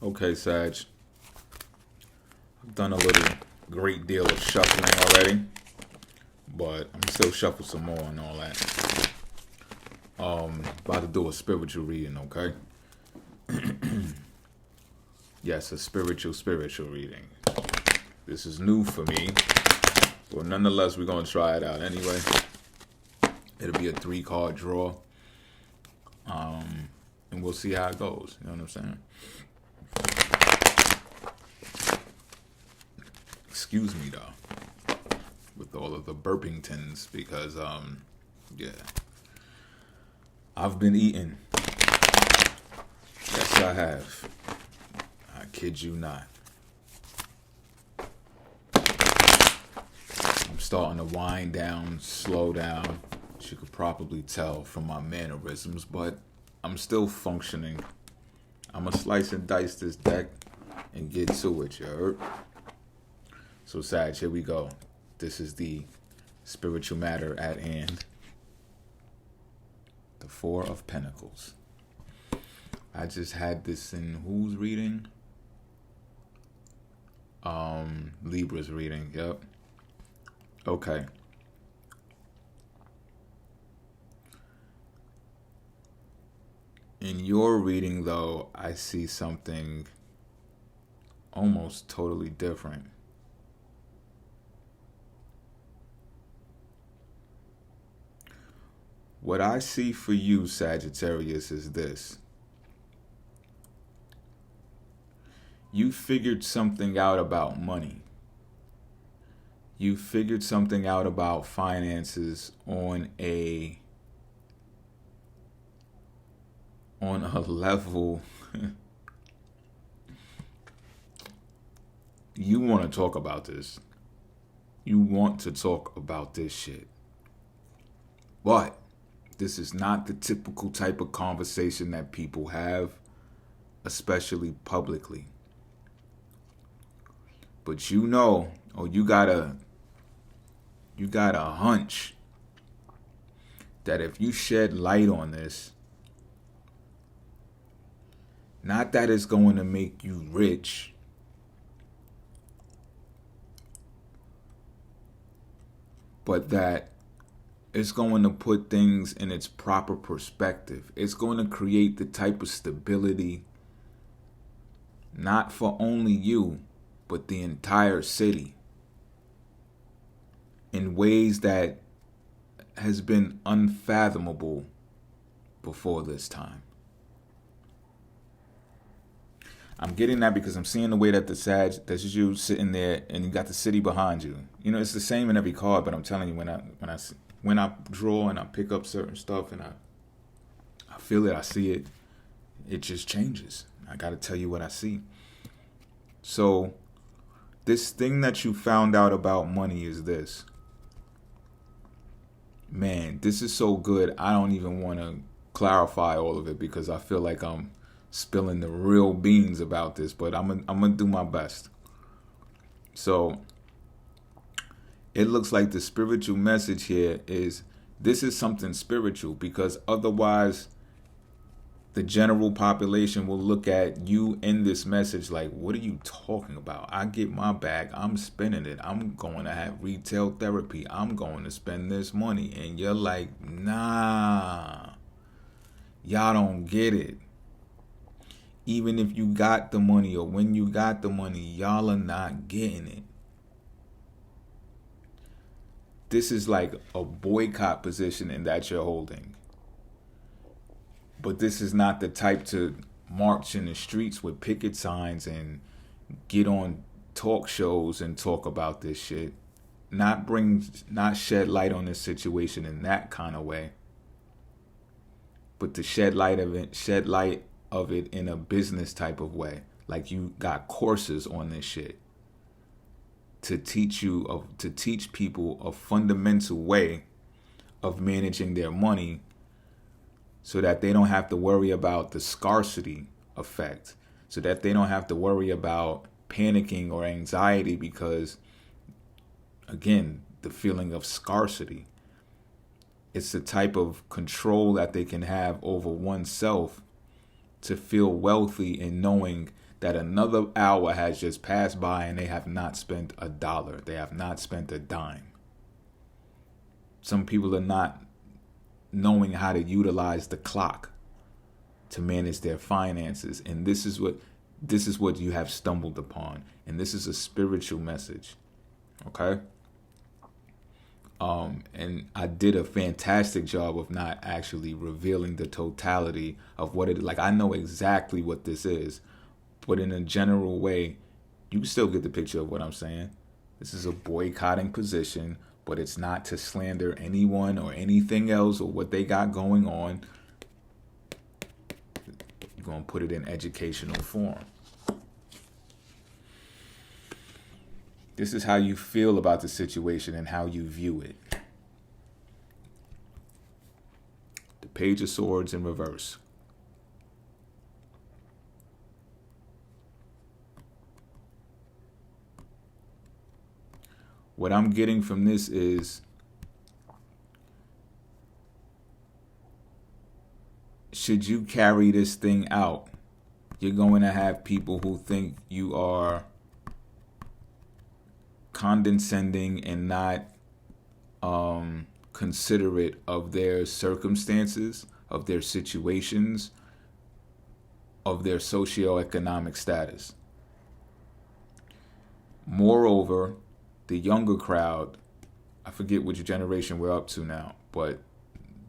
Okay, Sag. I've done a little great deal of shuffling already, but I'm still shuffle some more and all that. About to do a spiritual reading, okay? Yes, a spiritual reading. This is new for me, but nonetheless, we're gonna try it out anyway. It'll be a 3 card draw, and we'll see how it goes. You know what I'm saying? Excuse me though, with all of the burpingtons, because yeah, I've been eating. Yes, I have. I kid you not. I'm starting to wind down, slow down. As you could probably tell from my mannerisms, but I'm still functioning. I'ma slice and dice this deck and get to it, you heard? So, Sag, here we go. This is the spiritual matter at hand. The Four of Pentacles. I just had this in who's reading? Libra's reading, yep. Okay. In your reading, though, I see something almost totally different. What I see for you, Sagittarius, is this. You figured something out about money. You figured something out about finances on a level you want to talk about this. You want to talk about this shit. But this is not the typical type of conversation that people have, especially publicly. But you know, or you got a hunch that if you shed light on this, not that it's going to make you rich, but that it's going to put things in its proper perspective. It's going to create the type of stability, not for only you, but the entire city, in ways that has been unfathomable before this time. I'm getting that because I'm seeing the way that the Sag, that's just you sitting there and you got the city behind you. You know, it's the same in every card, but I'm telling you, when I draw and I pick up certain stuff and I feel it, I see it, it just changes. I got to tell you what I see. So this thing that you found out about money is this. Man, this is so good. I don't even want to clarify all of it because I feel like I'm spilling the real beans about this, but I'm gonna do my best. So it looks like the spiritual message here is this is something spiritual, because otherwise the general population will look at you in this message like, what are you talking about? I get my bag, I'm spending it, I'm going to have retail therapy, I'm going to spend this money. And you're like, nah, y'all don't get it. Even if you got the money, or when you got the money, y'all are not getting it. This is like a boycott position that you're holding. But this is not the type to march in the streets with picket signs and get on talk shows and talk about this shit. Not shed light on this situation in that kind of way. But to shed light of it in a business type of way. Like you got courses on this shit to teach people a fundamental way of managing their money, so that they don't have to worry about the scarcity effect, so that they don't have to worry about panicking or anxiety because, again, the feeling of scarcity. It's the type of control that they can have over oneself to feel wealthy in knowing that another hour has just passed by and they have not spent a dollar. They have not spent a dime. Some people are not knowing how to utilize the clock to manage their finances. And this is what you have stumbled upon. And this is a spiritual message. Okay? And I did a fantastic job of not actually revealing the totality of what it is. Like, I know exactly what this is, but in a general way, you can still get the picture of what I'm saying. This is a boycotting position, but it's not to slander anyone or anything else or what they got going on. You're going to put it in educational form. This is how you feel about the situation and how you view it. The Page of Swords in reverse. What I'm getting from this is should you carry this thing out, you're going to have people who think you are condescending and not considerate of their circumstances, of their situations, of their socioeconomic status. Moreover, the younger crowd, I forget which generation we're up to now, but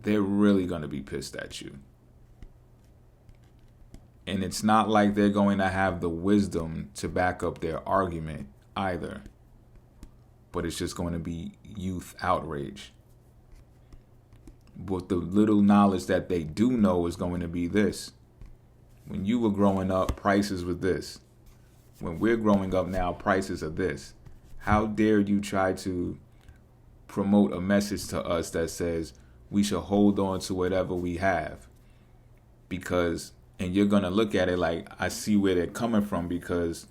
they're really going to be pissed at you. And it's not like they're going to have the wisdom to back up their argument either. But it's just going to be youth outrage. But the little knowledge that they do know is going to be this. When you were growing up, prices were this. When we're growing up now, prices are this. How dare you try to promote a message to us that says we should hold on to whatever we have? Because, and you're going to look at it like, I see where they're coming from, because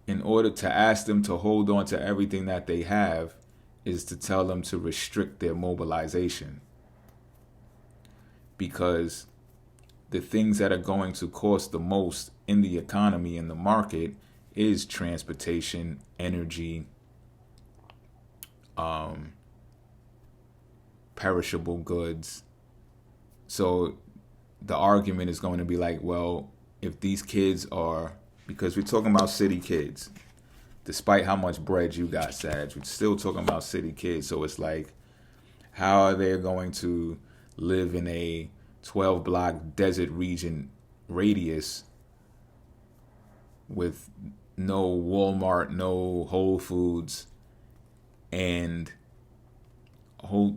in order to ask them to hold on to everything that they have is to tell them to restrict their mobilization. Because the things that are going to cost the most in the economy, in the market, is transportation, energy, perishable goods. So the argument is going to be like, well, if these kids are, because we're talking about city kids, despite how much bread you got, Sag, we're still talking about city kids. So it's like, how are they going to live in a 12-block desert region radius with no Walmart, no Whole Foods, and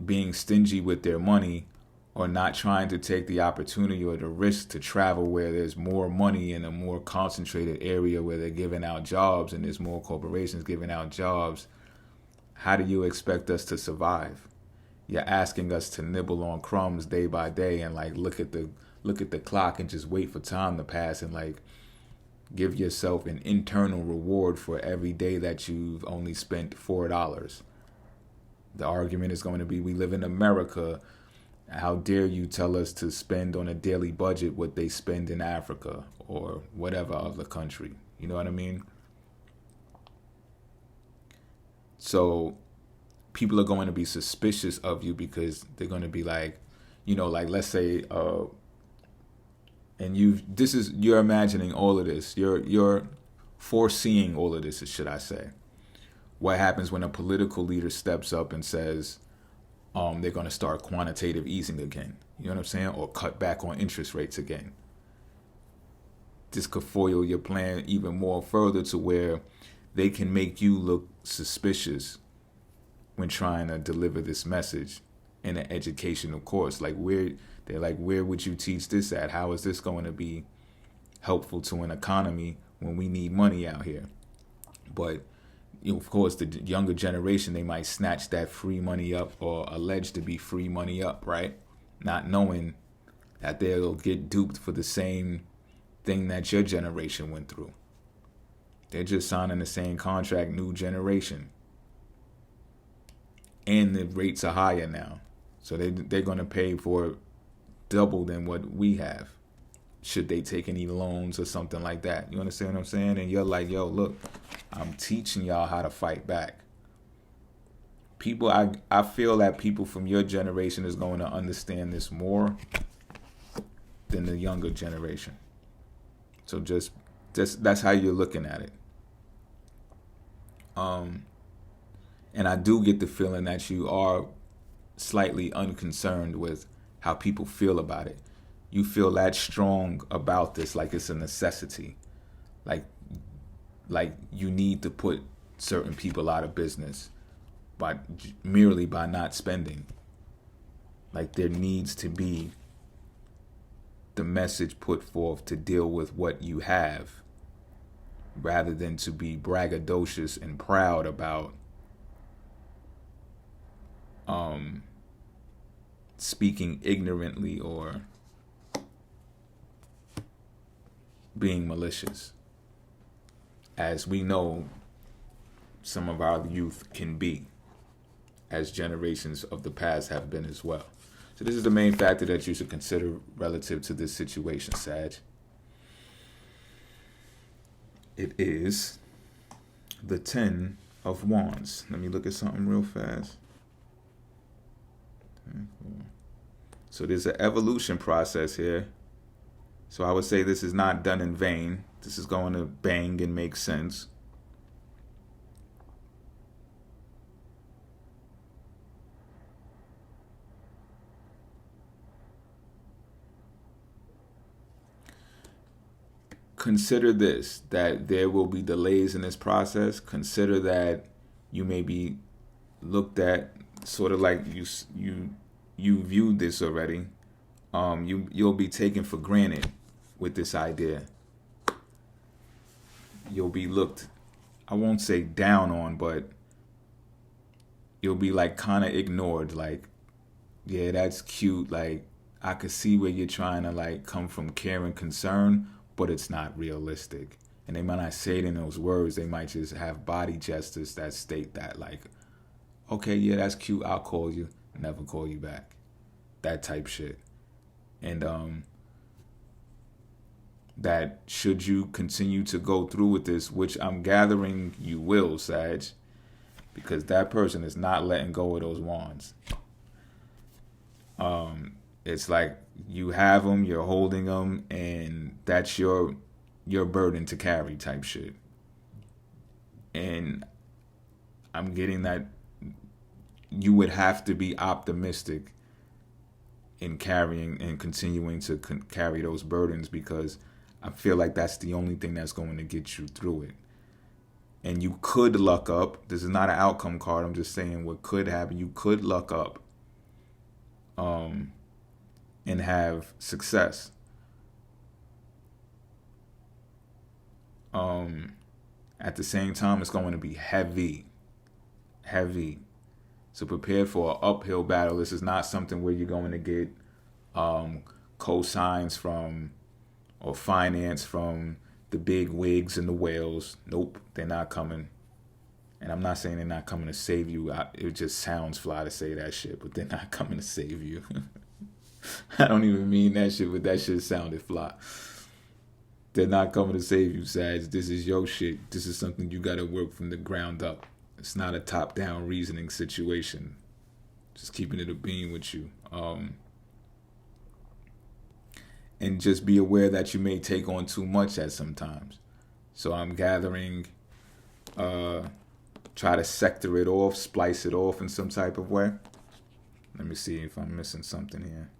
being stingy with their money, or not trying to take the opportunity or the risk to travel where there's more money in a more concentrated area where they're giving out jobs and there's more corporations giving out jobs? How do you expect us to survive? You're asking us to nibble on crumbs day by day and like look at the clock and just wait for time to pass and like give yourself an internal reward for every day that you've only spent $4. The argument is going to be, we live in America. How dare you tell us to spend on a daily budget what they spend in Africa or whatever other country? You know what I mean? So people are going to be suspicious of you because they're going to be like, you know, like let's say, and you're imagining all of this. You're foreseeing all of this, should I say. What happens when a political leader steps up and says, they're going to start quantitative easing again? You know what I'm saying? Or cut back on interest rates again. This could foil your plan even more further to where they can make you look suspicious when trying to deliver this message in an educational course. Like they're like, where would you teach this at? How is this going to be helpful to an economy when we need money out here? But you know, of course, the younger generation, they might snatch that free money up or alleged to be free money up, right? Not knowing that they'll get duped for the same thing that your generation went through. They're just signing the same contract, new generation. And the rates are higher now. So they're going to pay for double than what we have. should they take any loans or something like that. You understand what I'm saying? And you're like, yo, look, I'm teaching y'all how to fight back. People, I feel that people from your generation is going to understand this more than the younger generation. So just that's how you're looking at it. And I do get the feeling that you are slightly unconcerned with how people feel about it. You feel that strong about this, like it's a necessity. Like you need to put certain people out of business merely by not spending. Like there needs to be the message put forth to deal with what you have, rather than to be braggadocious and proud about speaking ignorantly or being malicious, as we know some of our youth can be, as generations of the past have been as well. So this is the main factor that you should consider relative to this situation, Sag. It is the 10 of Wands. Let me look at something real fast. So there's an evolution process here. So I would say this is not done in vain. This is going to bang and make sense. Consider this, that there will be delays in this process. Consider that you may be looked at sort of like you viewed this already. You'll be taken for granted with this idea. You'll be looked, I won't say down on, but you'll be like kind of ignored. Like, yeah, that's cute. Like, I could see where you're trying to like come from care and concern, but it's not realistic. And they might not say it in those words. They might just have body gestures that state that, like, okay, yeah, that's cute. I'll call you. Never call you back. That type shit. And that should you continue to go through with this, which I'm gathering you will, Sag, because that person is not letting go of those wands. It's like you have them, you're holding them, and that's your burden to carry type shit. And I'm getting that you would have to be optimistic in carrying and continuing to carry those burdens, because I feel like that's the only thing that's going to get you through it. And you could luck up. This is not an outcome card. I'm just saying what could happen. You could luck up and have success. At the same time, it's going to be heavy. So prepare for an uphill battle. This is not something where you're going to get cosigns from or finance from the big wigs and the whales. Nope, they're not coming. And I'm not saying they're not coming to save you. It just sounds fly to say that shit, but they're not coming to save you. I don't even mean that shit, but that shit sounded fly. They're not coming to save you, Sag. This is your shit. This is something you got to work from the ground up. It's not a top-down reasoning situation. Just keeping it a beam with you. And just be aware that you may take on too much at some times. So I'm gathering, try to sector it off, splice it off in some type of way. Let me see if I'm missing something here.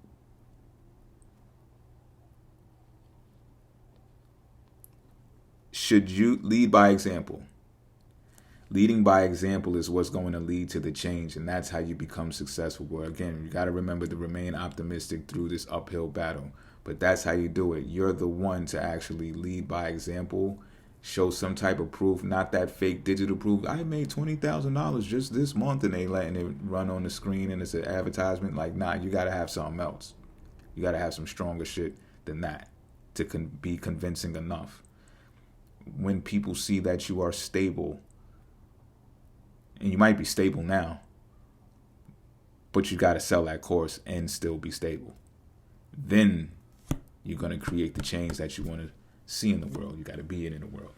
Should you lead by example? Leading by example is what's going to lead to the change, and that's how you become successful. But again, you got to remember to remain optimistic through this uphill battle. But that's how you do it. You're the one to actually lead by example, show some type of proof, not that fake digital proof. I made $20,000 just this month, and they letting it run on the screen, and it's an advertisement. Like, nah, you got to have something else. You got to have some stronger shit than that to be convincing enough. When people see that you are stable, and you might be stable now, but you got to sell that course and still be stable, then you're going to create the change that you want to see in the world. You got to be it in the world.